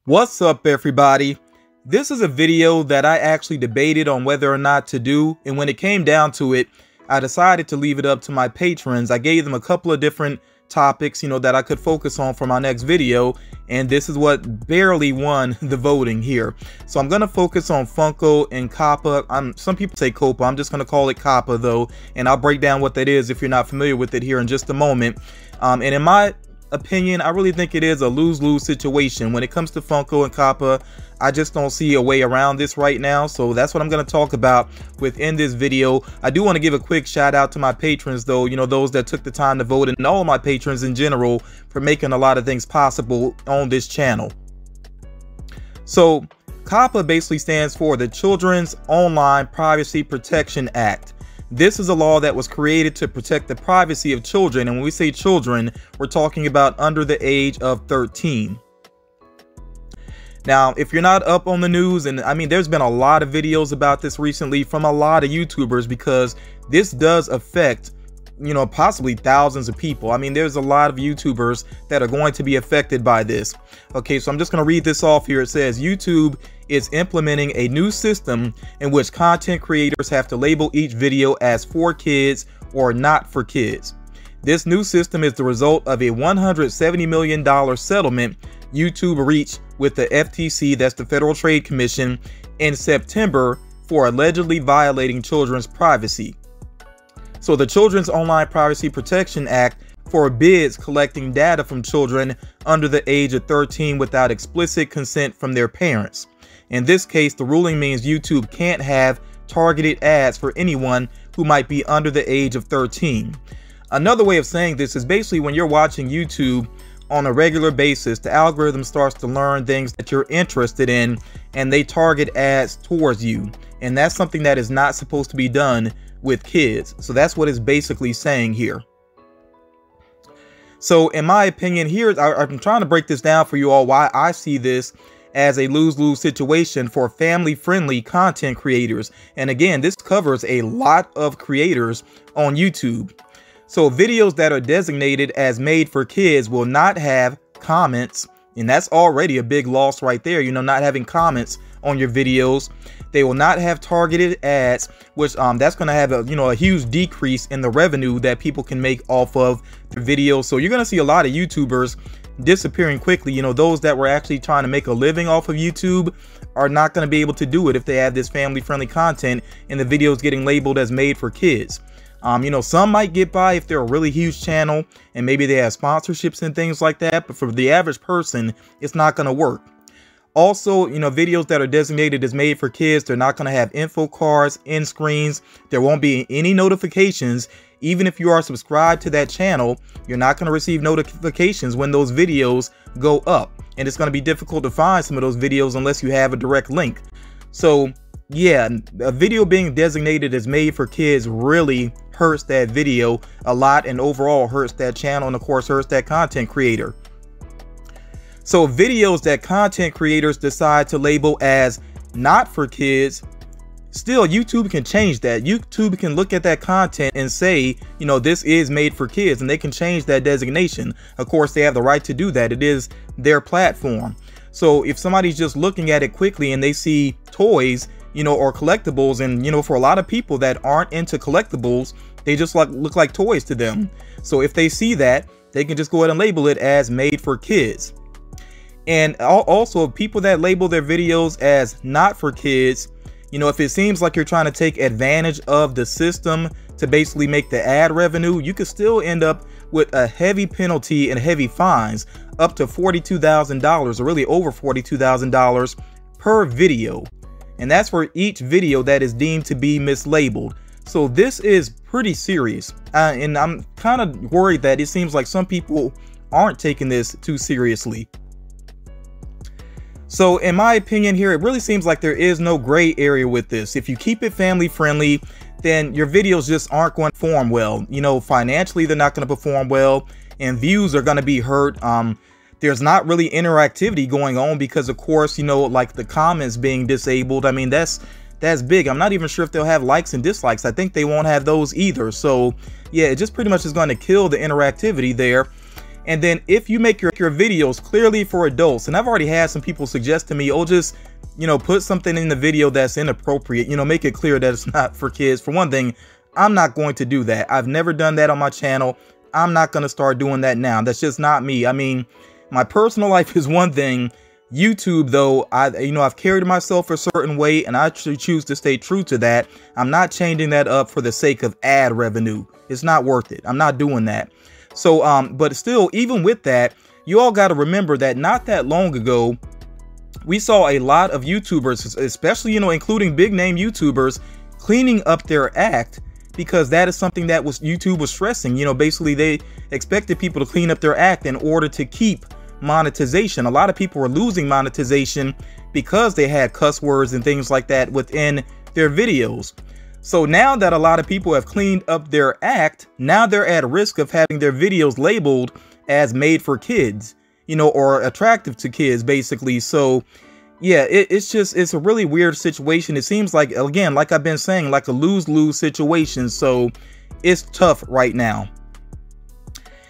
What's up, everybody? This is a video that I actually debated on whether or not to do, and when it came down to it, I decided to leave it up to my patrons. I gave them a couple of different topics, that I could focus on for my next video, and this is what barely won the voting here. So I'm gonna focus on Funko and COPPA. Some people say COPPA. I'm just gonna call it COPPA though, and I'll break down what that is if you're not familiar with it here in just a moment. And in my opinion, I really think it is a lose-lose situation when it comes to Funko and COPPA. I just don't see a way around this right now, so that's what I'm going to talk about within this video. I do want to give a quick shout out to my patrons though, those that took the time to vote, and all my patrons in general for making a lot of things possible on this channel. So COPPA basically stands for the Children's Online Privacy Protection Act. This is a law that was created to protect the privacy of children, and when we say children, we're talking about under the age of 13. Now, if you're not up on the news, and I mean, there's been a lot of videos about this recently from a lot of YouTubers, because this does affect, possibly thousands of people. I mean, there's a lot of YouTubers that are going to be affected by this. Okay, so I'm just going to read this off here. It says, YouTube is implementing a new system in which content creators have to label each video as for kids or not for kids. This new system is the result of a $170 million settlement YouTube reached with the FTC, that's the Federal Trade Commission, in September for allegedly violating children's privacy. So the Children's Online Privacy Protection Act forbids collecting data from children under the age of 13 without explicit consent from their parents. In this case, the ruling means YouTube can't have targeted ads for anyone who might be under the age of 13. Another way of saying this is basically when you're watching YouTube on a regular basis, the algorithm starts to learn things that you're interested in, and they target ads towards you. And that's something that is not supposed to be done with kids. So that's what it's basically saying here. So in my opinion here, I'm trying to break this down for you all, why I see this as a lose-lose situation for family-friendly content creators. And again, this covers a lot of creators on YouTube. So videos that are designated as made for kids will not have comments, and that's already a big loss right there, not having comments on your videos. They will not have targeted ads, which that's going to have a huge decrease in the revenue that people can make off of the videos. So you're going to see a lot of YouTubers disappearing quickly. Those that were actually trying to make a living off of YouTube are not going to be able to do it if they have this family-friendly content and the videos getting labeled as made for kids. Some might get by if they're a really huge channel and maybe they have sponsorships and things like that, but for the average person, it's not going to work. Also, videos that are designated as made for kids, they're not going to have info cards, end screens. There won't be any notifications. Even if you are subscribed to that channel, you're not going to receive notifications when those videos go up. And it's going to be difficult to find some of those videos unless you have a direct link. So yeah, a video being designated as made for kids really hurts that video a lot, and overall hurts that channel, and of course hurts that content creator. So videos that content creators decide to label as not for kids, still YouTube can change that. YouTube can look at that content and say, this is made for kids, and they can change that designation. Of course, they have the right to do that. It is their platform. So if somebody's just looking at it quickly and they see toys, or collectibles, and for a lot of people that aren't into collectibles, they just look like toys to them. So if they see that, they can just go ahead and label it as made for kids. And also people that label their videos as not for kids, if it seems like you're trying to take advantage of the system to basically make the ad revenue, you could still end up with a heavy penalty and heavy fines, up to $42,000, or really over $42,000 per video. And that's for each video that is deemed to be mislabeled. So this is pretty serious. And I'm kind of worried that it seems like some people aren't taking this too seriously. So in my opinion here, it really seems like there is no gray area with this. If you keep it family friendly, then your videos just aren't going to perform well. Financially, they're not going to perform well, and views are going to be hurt. There's not really interactivity going on because, of course, like the comments being disabled. I mean, that's big. I'm not even sure if they'll have likes and dislikes. I think they won't have those either. So yeah, it just pretty much is going to kill the interactivity there. And then if you make your videos clearly for adults, and I've already had some people suggest to me, oh, just, you know, put something in the video that's inappropriate, you know, make it clear that it's not for kids. For one thing, I'm not going to do that. I've never done that on my channel. I'm not going to start doing that now. That's just not me. I mean, my personal life is one thing. YouTube, though, I've carried myself a certain way, and I choose to stay true to that. I'm not changing that up for the sake of ad revenue. It's not worth it. I'm not doing that. So, but still, even with that, you all got to remember that not that long ago, we saw a lot of YouTubers, especially, you know, including big name YouTubers, cleaning up their act, because that is something that YouTube was stressing. You know, basically they expected people to clean up their act in order to keep monetization. A lot of people were losing monetization because they had cuss words and things like that within their videos. So now that a lot of people have cleaned up their act, now they're at risk of having their videos labeled as made for kids, you know, or attractive to kids, basically. So yeah, it's a really weird situation. It seems like, again, like I've been saying, like a lose-lose situation. So it's tough right now.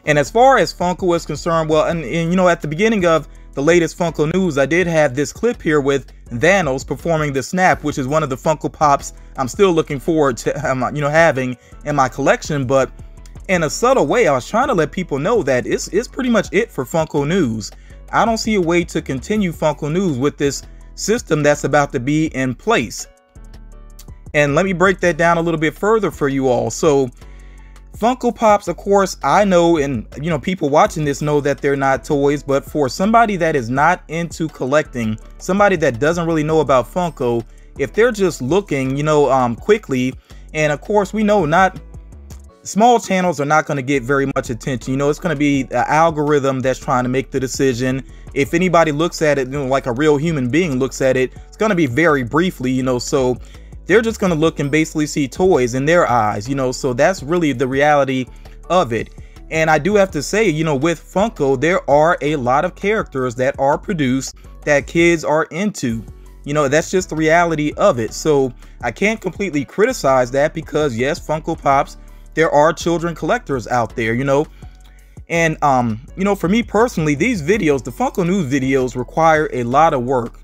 And as far as Funko is concerned, well, and you know, at the beginning of the latest Funko news, I did have this clip here with Thanos performing the snap, which is one of the Funko Pops I'm still looking forward to, you know, having in my collection. But in a subtle way, I was trying to let people know that it's pretty much it for Funko news. I don't see a way to continue Funko news with this system that's about to be in place. And let me break that down a little bit further for you all. So Funko Pops, of course, I know, and you know, people watching this know that they're not toys, but for somebody that is not into collecting, somebody that doesn't really know about Funko, if they're just looking, you know, quickly, and of course we know not small channels are not going to get very much attention. You know, it's going to be an algorithm that's trying to make the decision. If anybody looks at it, you know, like a real human being looks at it, it's going to be very briefly, you know, so they're just going to look and basically see toys in their eyes, you know, so that's really the reality of it. And I do have to say, you know, with Funko, there are a lot of characters that are produced that kids are into. You know, that's just the reality of it. So I can't completely criticize that because, yes, Funko Pops, there are children collectors out there, you know. And, you know, for me personally, these videos, the Funko News videos require a lot of work.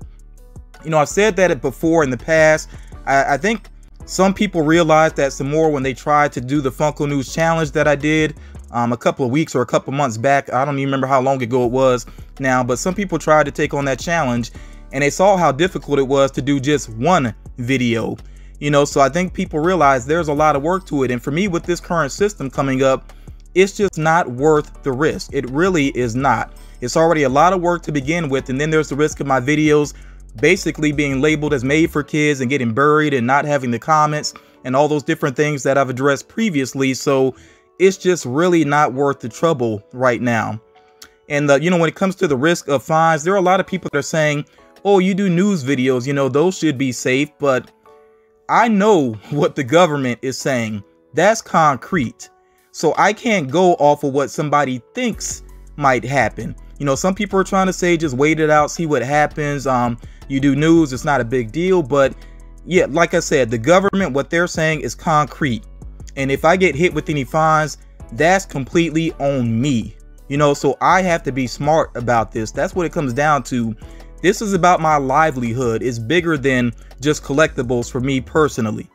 You know, I've said that before in the past. I think some people realized that some more when they tried to do the Funko News challenge that I did a couple of weeks or a couple months back. I don't even remember how long ago it was now, but some people tried to take on that challenge and they saw how difficult it was to do just one video. You know, so I think people realize there's a lot of work to it. And for me, with this current system coming up, it's just not worth the risk. It really is not. It's already a lot of work to begin with. And then there's the risk of my videos basically being labeled as made for kids and getting buried and not having the comments and all those different things that I've addressed previously. So it's just really not worth the trouble right now. And, you know, when it comes to the risk of fines, there are a lot of people that are saying, oh, you do news videos, you know, those should be safe. But I know what the government is saying. That's concrete. So I can't go off of what somebody thinks might happen. You know, some people are trying to say just wait it out, see what happens. You do news, it's not a big deal. But yeah, like I said, the government, what they're saying is concrete. And if I get hit with any fines, that's completely on me. You know, so I have to be smart about this. That's what it comes down to. This is about my livelihood. It's bigger than just collectibles for me personally.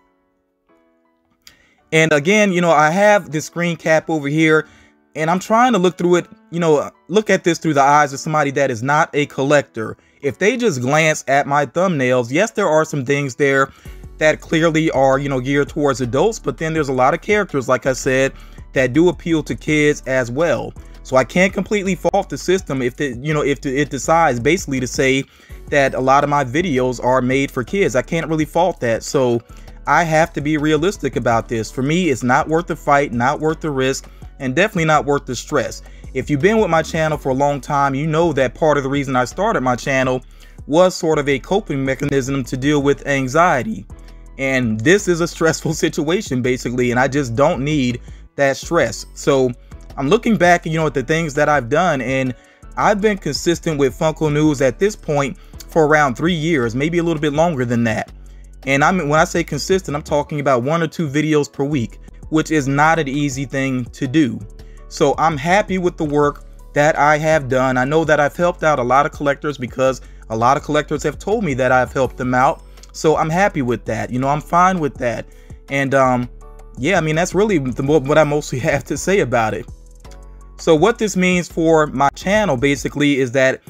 And again, you know, I have this screen cap over here and I'm trying to look through it, you know, look at this through the eyes of somebody that is not a collector. If they just glance at my thumbnails, yes, there are some things there that clearly are, you know, geared towards adults, but then there's a lot of characters, like I said, that do appeal to kids as well. So I can't completely fault the system if it decides basically to say that a lot of my videos are made for kids. I can't really fault that. So I have to be realistic about this. For me, it's not worth the fight, not worth the risk, and definitely not worth the stress. If you've been with my channel for a long time, you know that part of the reason I started my channel was sort of a coping mechanism to deal with anxiety. And this is a stressful situation basically, and I just don't need that stress. So I'm looking back, you know, at the things that I've done, and I've been consistent with Funko News at this point for around 3 years, maybe a little bit longer than that. And when I say consistent, I'm talking about 1 or 2 videos per week, which is not an easy thing to do. So I'm happy with the work that I have done. I know that I've helped out a lot of collectors because a lot of collectors have told me that I've helped them out. So I'm happy with that. You know, I'm fine with that. And yeah, I mean, that's really what I mostly have to say about it. So what this means for my channel basically is that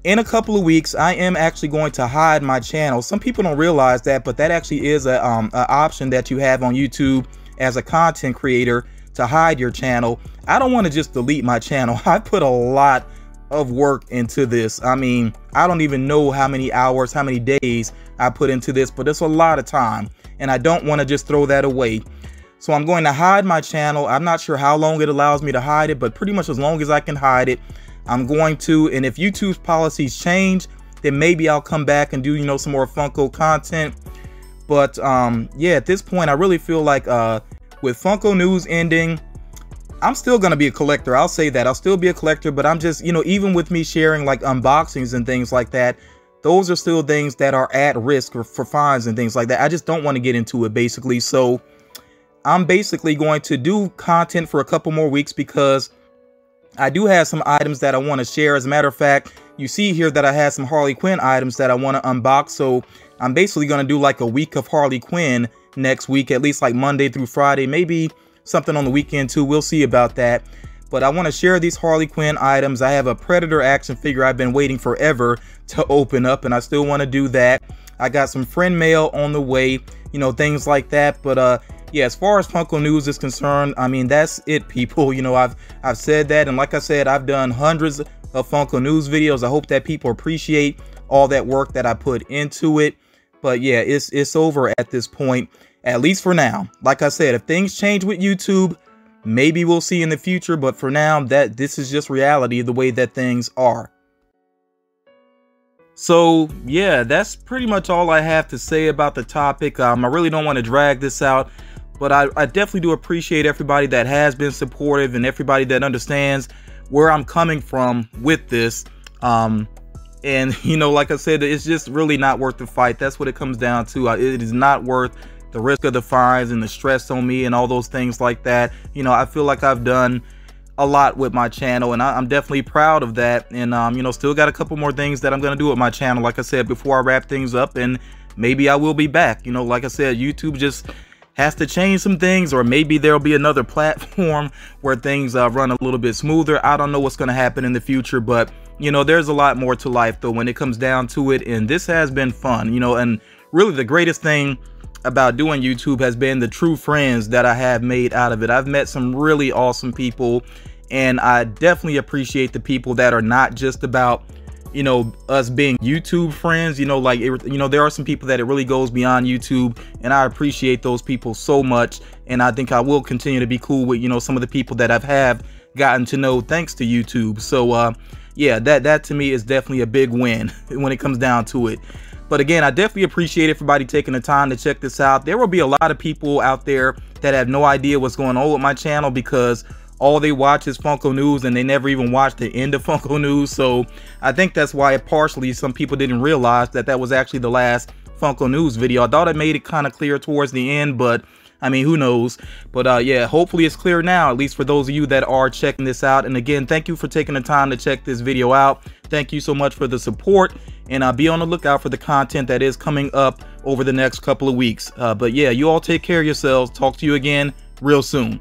in a couple of weeks, I am actually going to hide my channel. Some people don't realize that, but that actually is a option that you have on YouTube as a content creator to hide your channel. I don't want to just delete my channel. I put a lot of work into this. I mean, I don't even know how many hours, how many days I put into this, but it's a lot of time, and I don't want to just throw that away. So I'm going to hide my channel. I'm not sure how long it allows me to hide it, but pretty much as long as I can hide it, I'm going to. And if YouTube's policies change, then maybe I'll come back and do, you know, some more Funko content. But yeah, at this point, I really feel like with Funko News ending, I'm still going to be a collector. I'll say that. I'll still be a collector, but I'm just, you know, even with me sharing like unboxings and things like that, those are still things that are at risk for fines and things like that. I just don't want to get into it, basically. So I'm basically going to do content for a couple more weeks because I do have some items that I want to share. As a matter of fact, you see here that I had some Harley Quinn items that I want to unbox. So I'm basically going to do like a week of Harley Quinn next week, at least like Monday through Friday, maybe something on the weekend too. We'll see about that. But I want to share these Harley Quinn items. I have a Predator action figure I've been waiting forever to open up, and I still want to do that. I got some friend mail on the way, you know, things like that. But yeah, as far as Funko News is concerned, I mean, that's it, people. You know, I've said that, and like I said, I've done hundreds of Funko News videos. I hope that people appreciate all that work that I put into it. But yeah, it's over at this point, at least for now. Like I said, if things change with YouTube, maybe we'll see in the future. But for now, this is just reality, the way that things are. So yeah, that's pretty much all I have to say about the topic. I really don't want to drag this out, but I definitely do appreciate everybody that has been supportive and everybody that understands where I'm coming from with this. And you know, like I said, it's just really not worth the fight. That's what it comes down to. It is not worth the risk of the fines and the stress on me and all those things like that. You know, I feel like I've done a lot with my channel, and I'm definitely proud of that. And you know, still got a couple more things that I'm gonna do with my channel, like I said, before I wrap things up, and maybe I will be back. You know, like I said, YouTube just has to change some things, or maybe there'll be another platform where things run a little bit smoother. I don't know what's gonna happen in the future, but you know, there's a lot more to life though when it comes down to it, and this has been fun, you know. And really the greatest thing about doing YouTube has been the true friends that I have made out of it. I've met some really awesome people, and I definitely appreciate the people that are not just about, you know, us being YouTube friends. You know, like, you know, there are some people that it really goes beyond YouTube, and I appreciate those people so much. And I think I will continue to be cool with, you know, some of the people that have gotten to know thanks to YouTube. So yeah, that to me is definitely a big win when it comes down to it. But again, I definitely appreciate everybody taking the time to check this out. There will be a lot of people out there that have no idea what's going on with my channel because all they watch is Funko News, and they never even watch the end of Funko News. So I think that's why partially some people didn't realize that was actually the last Funko News video. I thought I made it kind of clear towards the end, but I mean, who knows? But yeah, hopefully it's clear now, at least for those of you that are checking this out. And again, thank you for taking the time to check this video out. Thank you so much for the support, and be on the lookout for the content that is coming up over the next couple of weeks. But yeah, you all take care of yourselves. Talk to you again real soon.